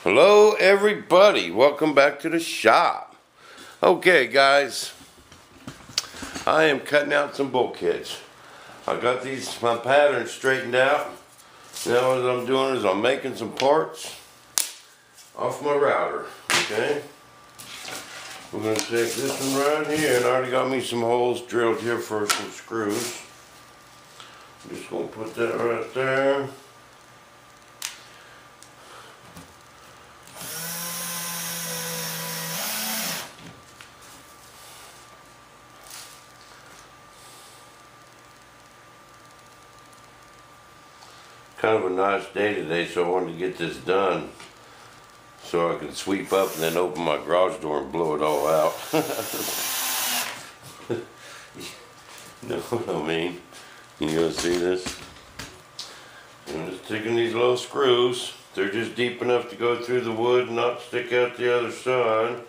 Hello everybody, welcome back to the shop. Okay guys, I am cutting out some bulkheads. I got my patterns straightened out. Now what I'm doing is I'm making some parts off my router, okay? We're going to take this one right here, and I already got me some holes drilled here for some screws. I'm just going to put that right there. Kind of a nice day today, so I wanted to get this done so I can sweep up and then open my garage door and blow it all out. You know what I mean? You gonna see this? I'm just taking these little screws. They're just deep enough to go through the wood and not stick out the other side.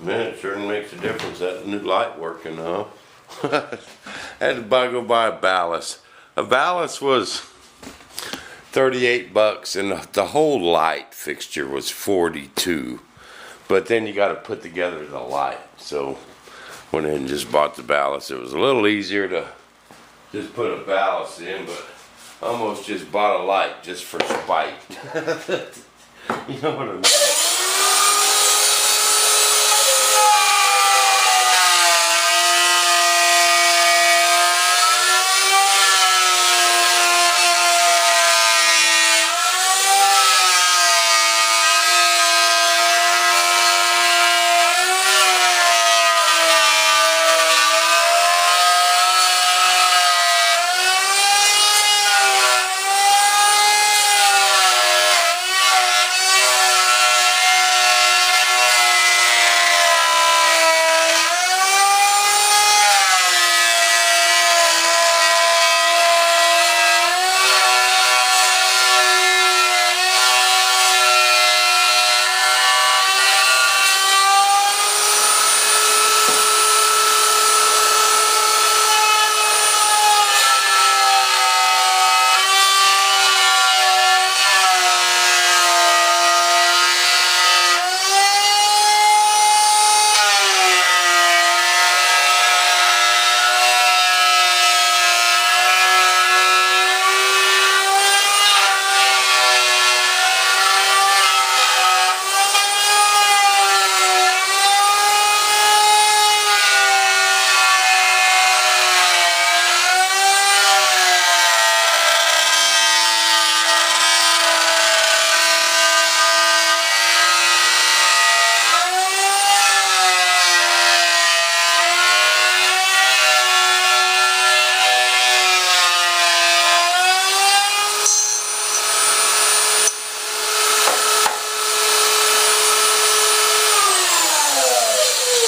Man, it sure makes a difference, that new light working, huh? I had to go buy a ballast. A ballast was 38 bucks and the whole light fixture was 42. But then you got to put together the light. So went in and just bought the ballast. It was a little easier to just put a ballast in, but I almost just bought a light just for spite. You know what I mean?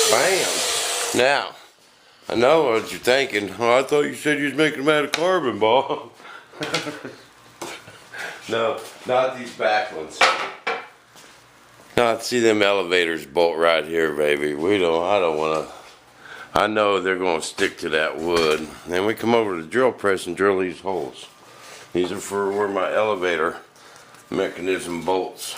Bam. Now, I know what you're thinking. Oh, I thought you said you was making them out of carbon, ball. No, not these back ones. Not see them elevators bolt right here, baby. I don't want to. I know they're going to stick to that wood. Then we come over to the drill press and drill these holes. These are for where my elevator mechanism bolts.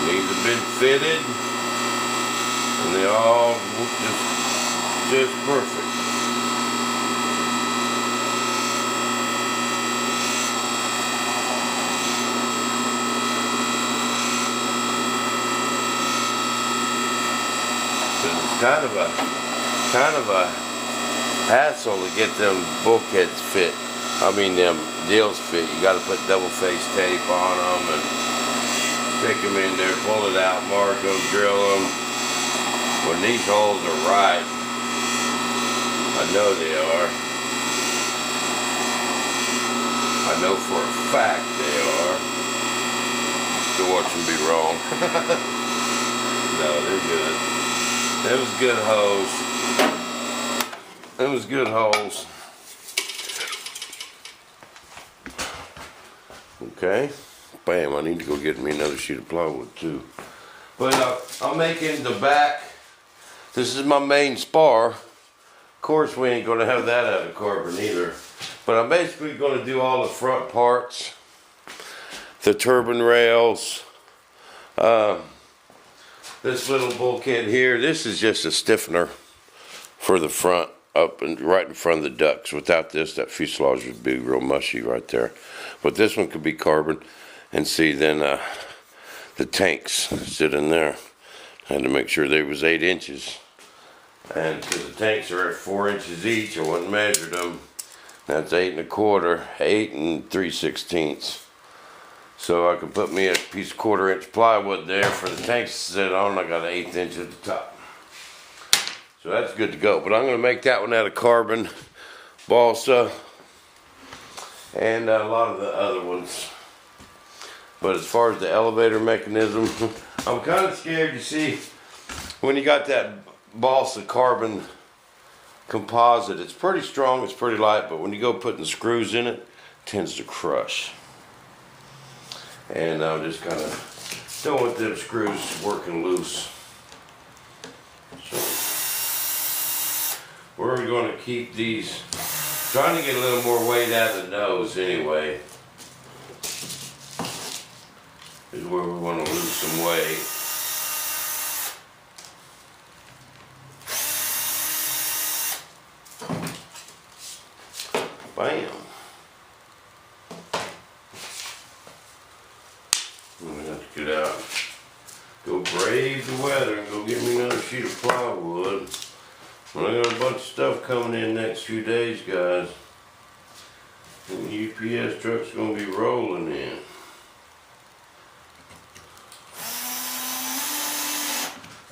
These have been fitted, and they all look just perfect. It's kind of a hassle to get them bulkheads fit. I mean them deals fit. You got to put double face tape on them and stick them in there, pull it out, mark them, drill them. When these holes are right, I know they are. I know for a fact they are. Still watch them be wrong. No, they're good. That was good holes. That was good holes. Okay, bam, I need to go get me another sheet of plywood too. But I'm making the back. This is my main spar. Of course, we ain't gonna have that out of carbon either. But I'm basically gonna do all the front parts, the turbine rails, this little bulkhead here. This is just a stiffener for the front, up and right in front of the ducts. Without this, that fuselage would be real mushy right there. But this one could be carbon. And see, then the tanks sit in there. I had to make sure they was 8 inches. And because the tanks are at 4 inches each, I went and measured them. That's 8 1/4, 8 3/16. So I could put me a piece of 1/4 inch plywood there for the tanks to sit on. I got an 1/8 inch at the top. So that's good to go. But I'm going to make that one out of carbon, balsa, and a lot of the other ones. But as far as the elevator mechanism, I'm kind of scared. You see, when you got that balsa carbon composite, it's pretty strong, it's pretty light, but when you go putting screws in it, it tends to crush. And I'm just kind of don't want them screws working loose. So we're going to keep these, trying to get a little more weight out of the nose anyway. Is where we want to lose some weight. Bam. I'm going to have to get out, go brave the weather and go get me another sheet of plywood. Well, I got a bunch of stuff coming in next few days, guys. And the UPS truck's going to be rolling in.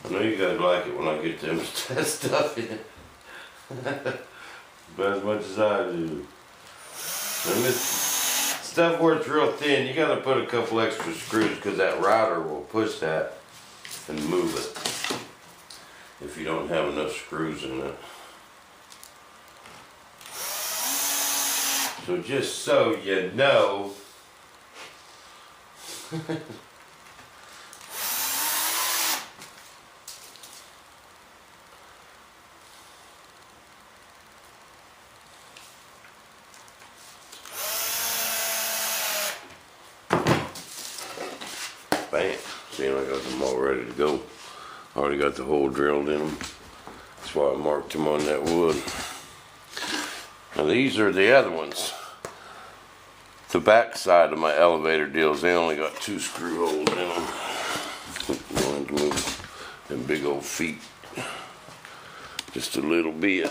I know you guys like it when I get them stuff in. But as much as I do. And this stuff where it's real thin, you gotta put a couple extra screws because that router will push that and move it if you don't have enough screws in it. So just so you know, bam, see, I got them all ready to go. Already got the hole drilled in them. That's why I marked them on that wood. Now these are the other ones. The back side of my elevator deals, they only got 2 screw holes in them. I'm going to move them big old feet just a little bit.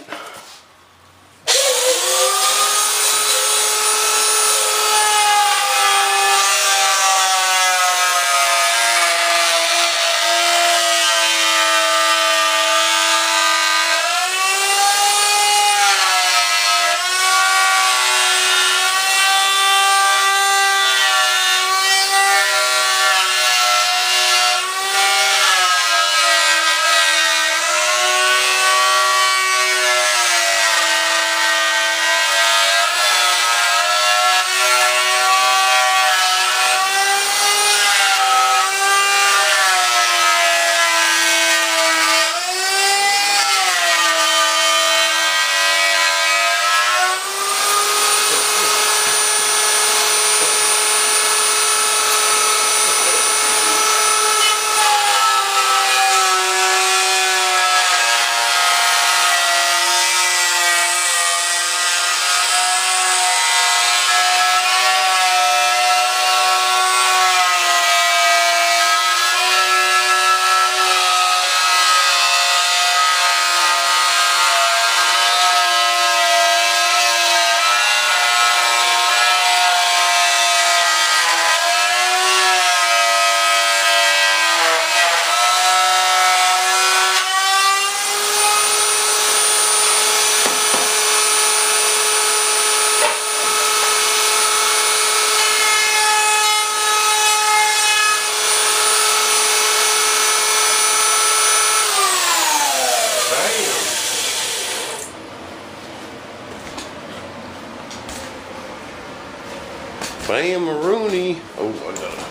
Bam Rooney. Oh, I gotta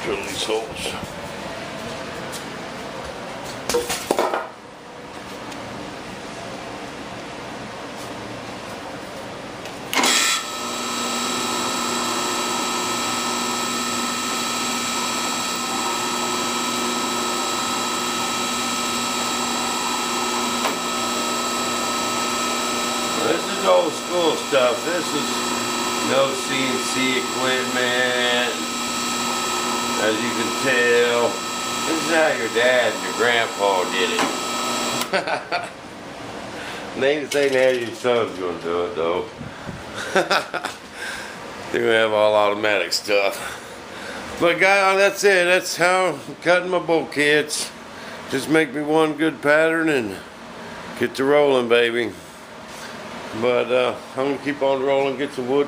drill these holes. This is old school stuff. This is no CNC equipment. As you can tell, this is how your dad and your grandpa did it. They ain't saying how your son's gonna do it though. They're gonna have all automatic stuff. But guys, that's it. That's how I'm cutting my bulkheads. Just make me one good pattern and get to rolling, baby. But I'm gonna keep on rolling, get some wood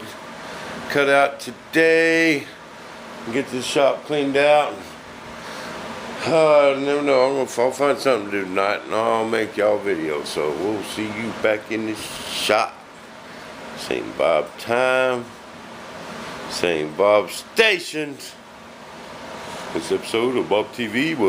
cut out today, and get this shop cleaned out. I never know. I'll find something to do tonight, and I'll make y'all videos. So we'll see you back in the shop. St. Bob time, St. Bob station. This episode of Bob TV was